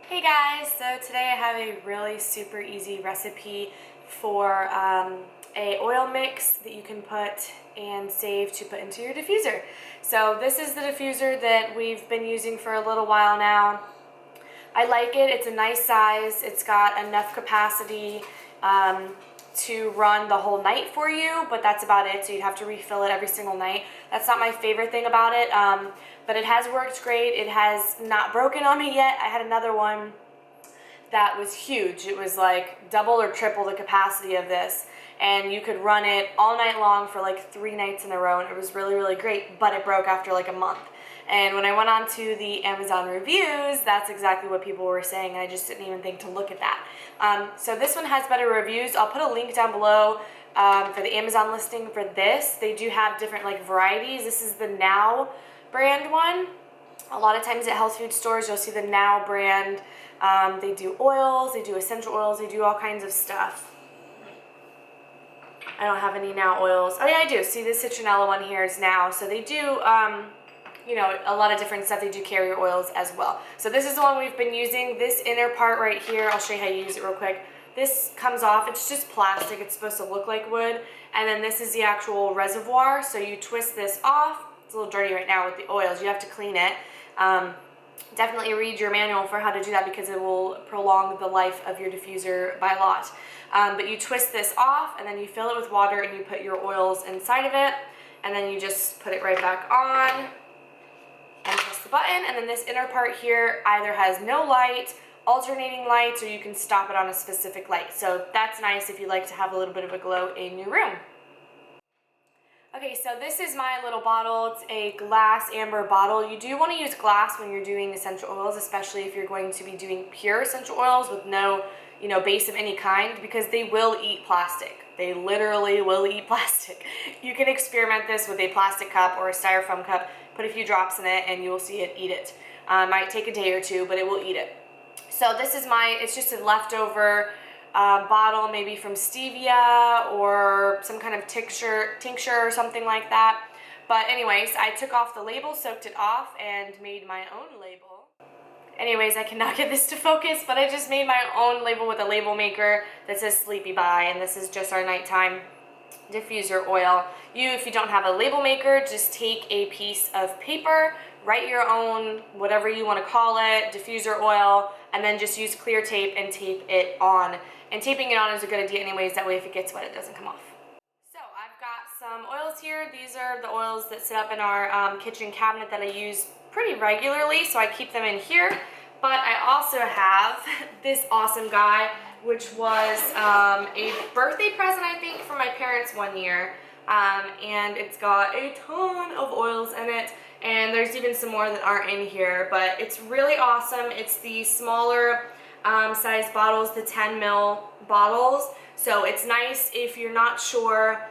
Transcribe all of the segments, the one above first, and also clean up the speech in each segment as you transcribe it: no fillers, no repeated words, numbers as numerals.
Hey guys, so today I have a really super easy recipe for a oil mix that you can put and save to put into your diffuser. So this is the diffuser that we've been using for a little while now. I like it, it's a nice size, it's got enough capacity to run the whole night for you, but that's about it, so you'd have to refill it every single night. That's not my favorite thing about it, but it has worked great. It has not broken on me yet. I had another one that was huge. It was like double or triple the capacity of this, and you could run it all night long for like 3 nights in a row, and it was really, really great, but it broke after like a month. And when I went on to the Amazon reviews, that's exactly what people were saying, and I just didn't even think to look at that. So this one has better reviews. I'll put a link down below for the Amazon listing for this. They do have different like varieties. This is the Now brand one. A lot of times at health food stores, you'll see the Now brand. They do oils, they do essential oils, they do all kinds of stuff. I don't have any Now oils. Oh yeah, I do. See, this citronella one here is Now. So they do, you know, a lot of different stuff. They do carrier oils as well. So this is the one we've been using. This inner part right here, I'll show you how you use it real quick. This comes off. It's just plastic. It's supposed to look like wood. And then this is the actual reservoir. So you twist this off. It's a little dirty right now with the oils. You have to clean it. Definitely read your manual for how to do that because it will prolong the life of your diffuser by a lot. But you twist this off and then you fill it with water and you put your oils inside of it, and then you just put it right back on and press the button. And then this inner part here either has no light, alternating lights, or you can stop it on a specific light. So that's nice if you like to have a little bit of a glow in your room. Okay, so this is my little bottle. It's a glass amber bottle. You do want to use glass when you're doing essential oils, especially if you're going to be doing pure essential oils with no, base of any kind, because they will eat plastic. They literally will eat plastic. You can experiment this with a plastic cup or a styrofoam cup, put a few drops in it, and you will see it eat it. Might take a day or two, but it will eat it. So this is it's just a leftover bottle, maybe from stevia or some kind of tincture or something like that. But anyways, I took off the label, soaked it off, and made my own label. Anyways, I cannot get this to focus, but I just made my own label with a label maker that says Sleepy Bye, and this is just our nighttime diffuser oil. If you don't have a label maker, just take a piece of paper, write your own, whatever you want to call it, diffuser oil, and then just use clear tape and tape it on. And taping it on is a good idea anyways, that way if it gets wet, it doesn't come off. So I've got some oils here. These are the oils that sit up in our kitchen cabinet that I use pretty regularly, so I keep them in here. But I also have this awesome guy, which was a birthday present, I think, from my parents one year. And it's got a ton of oils in it, and there's even some more that aren't in here, but it's really awesome. It's the smaller size bottles, the 10 ml bottles. So it's nice if you're not sure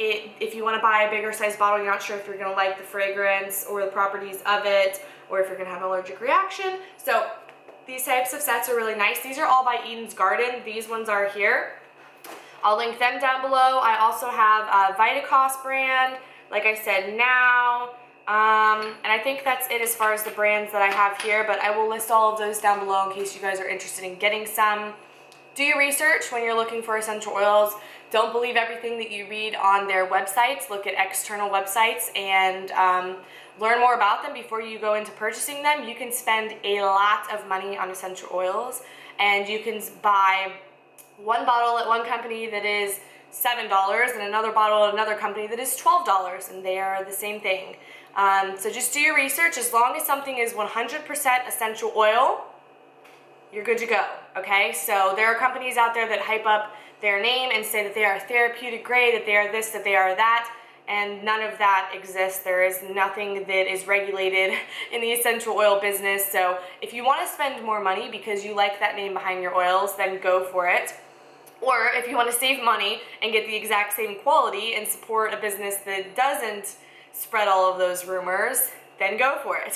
if you want to buy a bigger size bottle, you're not sure if you're going to like the fragrance or the properties of it, or if you're going to have an allergic reaction. So these types of sets are really nice. These are all by Eden's Garden. These ones are here. I'll link them down below. I also have a Vitacost brand, like I said, Now. And I think that's it as far as the brands that I have here, but I will list all of those down below in case you guys are interested in getting some. Do your research when you're looking for essential oils. Don't believe everything that you read on their websites. Look at external websites and learn more about them before you go into purchasing them. You can spend a lot of money on essential oils, and you can buy one bottle at one company that is $7 and another bottle at another company that is $12, and they are the same thing. So just do your research. As long as something is 100% essential oil, you're good to go, okay? So there are companies out there that hype up their name and say that they are therapeutic grade, that they are this, that they are that, and none of that exists. There is nothing that is regulated in the essential oil business. So if you want to spend more money because you like that name behind your oils, then go for it. Or if you want to save money and get the exact same quality and support a business that doesn't spread all of those rumors, then go for it.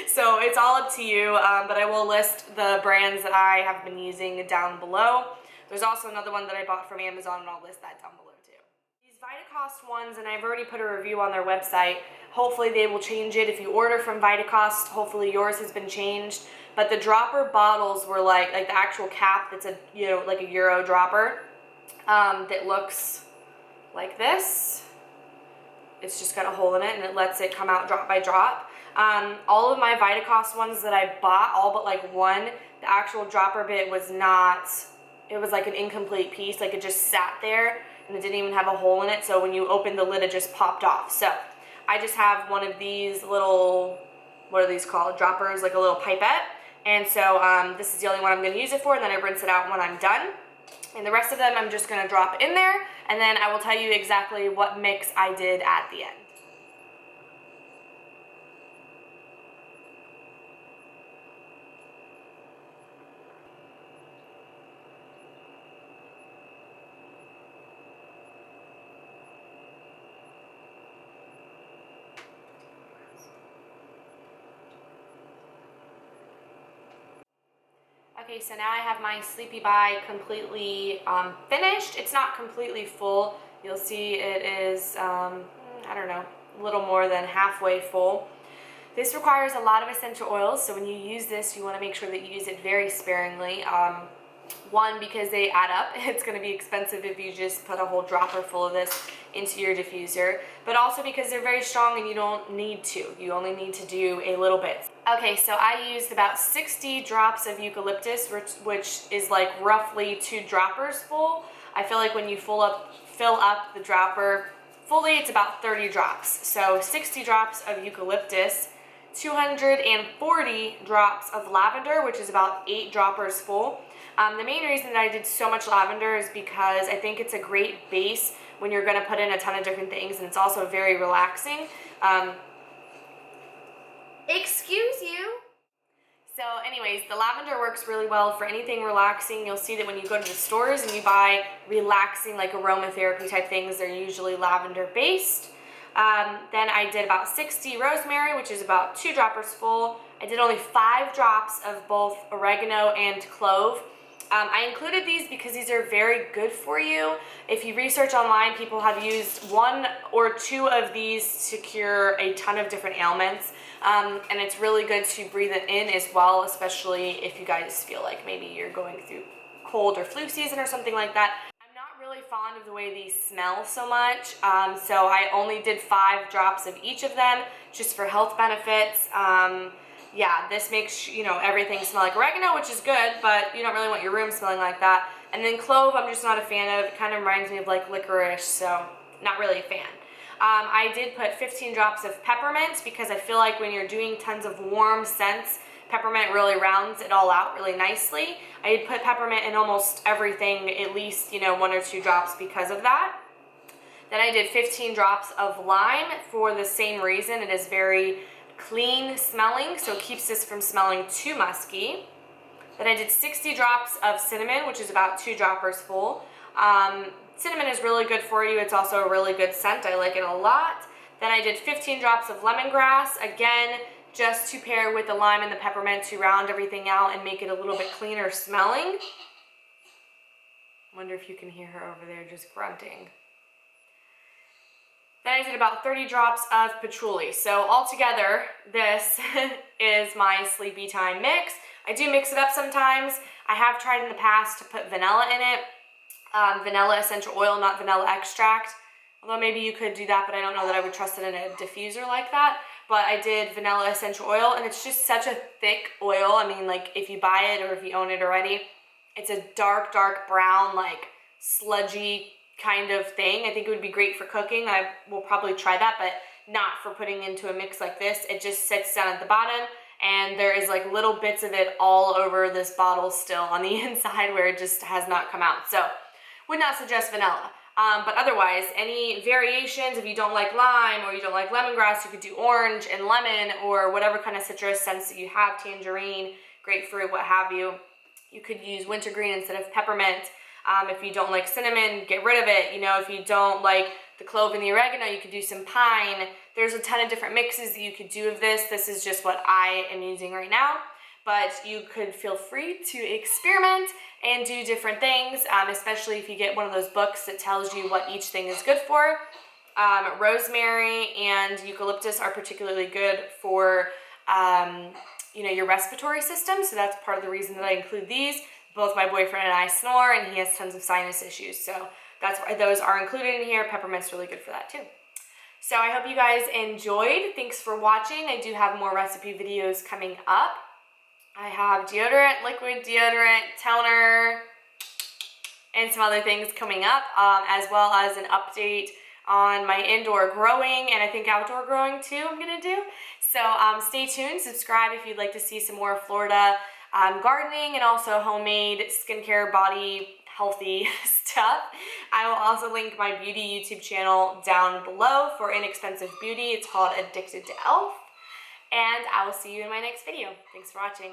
So it's all up to you, but I will list the brands that I have been using down below. There's also another one that I bought from Amazon, and I'll list that down below too. These Vitacost ones, and I've already put a review on their website. Hopefully they will change it. If you order from Vitacost, hopefully yours has been changed. But the dropper bottles were like the actual cap that's a, you know, like a Euro dropper that looks like this. It's just got a hole in it and it lets it come out drop by drop. All of my Vitacost ones that I bought, all but like one, the actual dropper bit was not, it was like an incomplete piece, like it just sat there and it didn't even have a hole in it, so when you opened the lid it just popped off. So I just have one of these little, what are these called, droppers, like a little pipette, and so this is the only one I'm going to use it for, and then I rinse it out when I'm done. And the rest of them I'm just going to drop in there, and then I will tell you exactly what mix I did at the end. Okay, so now I have my Sleepy Bye completely finished. It's not completely full. You'll see it is, I don't know, a little more than halfway full. This requires a lot of essential oils, so when you use this, you want to make sure that you use it very sparingly. One, because they add up. It's going to be expensive if you just put a whole dropper full of this into your diffuser, but also because they're very strong and you don't need to. You only need to do a little bit. Okay, so I used about 60 drops of eucalyptus, which is like roughly 2 droppers full. I feel like when you fill up the dropper fully, it's about 30 drops. So 60 drops of eucalyptus, 240 drops of lavender, which is about 8 droppers full. The main reason that I did so much lavender is because I think it's a great base when you're going to put in a ton of different things, and it's also very relaxing. Excuse you. So anyways, the lavender works really well for anything relaxing. You'll see that when you go to the stores and you buy relaxing, like aromatherapy type things, they're usually lavender based. Then I did about 60 rosemary, which is about 2 droppers full. I did only 5 drops of both oregano and clove. I included these because these are very good for you. If you research online, people have used 1 or 2 of these to cure a ton of different ailments. And it's really good to breathe it in as well, especially if you guys feel like maybe you're going through cold or flu season or something like that. I'm not really fond of the way these smell so much, so I only did 5 drops of each of them just for health benefits. Yeah, this makes, you know, everything smell like oregano, which is good, but you don't really want your room smelling like that. And then clove, I'm just not a fan of. It kind of reminds me of like licorice, so not really a fan. I did put 15 drops of peppermint because I feel like when you're doing tons of warm scents, peppermint really rounds it all out really nicely. I did put peppermint in almost everything, at least, you know, 1 or 2 drops because of that. Then I did 15 drops of lime for the same reason. It is very clean smelling, so it keeps this from smelling too musky. Then I did 60 drops of cinnamon, which is about 2 droppers full. Cinnamon is really good for you. It's also a really good scent. I like it a lot. Then I did 15 drops of lemongrass, again, just to pair with the lime and the peppermint to round everything out and make it a little bit cleaner smelling. I wonder if you can hear her over there just grunting. Then I did about 30 drops of patchouli. So altogether, this is my sleepy time mix. I do mix it up sometimes. I have tried in the past to put vanilla in it. Vanilla essential oil, not vanilla extract. Although maybe you could do that, but I don't know that I would trust it in a diffuser like that. But I did vanilla essential oil, and it's just such a thick oil. I mean, like, if you buy it or if you own it already, it's a dark, dark brown, like, sludgy kind of thing. I think it would be great for cooking. I will probably try that, but not for putting into a mix like this. It just sits down at the bottom, and there is like little bits of it all over this bottle still on the inside where it just has not come out. So would not suggest vanilla. But otherwise, any variations, if you don't like lime or you don't like lemongrass, you could do orange and lemon or whatever kind of citrus scents that you have, tangerine, grapefruit, what have you. You could use wintergreen instead of peppermint. If you don't like cinnamon, get rid of it. You know, if you don't like the clove and the oregano, you could do some pine. There's a ton of different mixes that you could do of this. This is just what I am using right now. but you could feel free to experiment and do different things, especially if you get one of those books that tells you what each thing is good for. Rosemary and eucalyptus are particularly good for your respiratory system, so that's part of the reason that I include these. Both my boyfriend and I snore, and he has tons of sinus issues, so that's why those are included in here. Peppermint's really good for that too. So I hope you guys enjoyed. Thanks for watching. I do have more recipe videos coming up. I have deodorant, liquid deodorant, toner, and some other things coming up, as well as an update on my indoor growing, and I think outdoor growing too I'm gonna do. So stay tuned, subscribe if you'd like to see some more Florida gardening and also homemade skincare, body healthy stuff. I will also link my beauty YouTube channel down below for inexpensive beauty. It's called Addicted to Elf. And I will see you in my next video. Thanks for watching.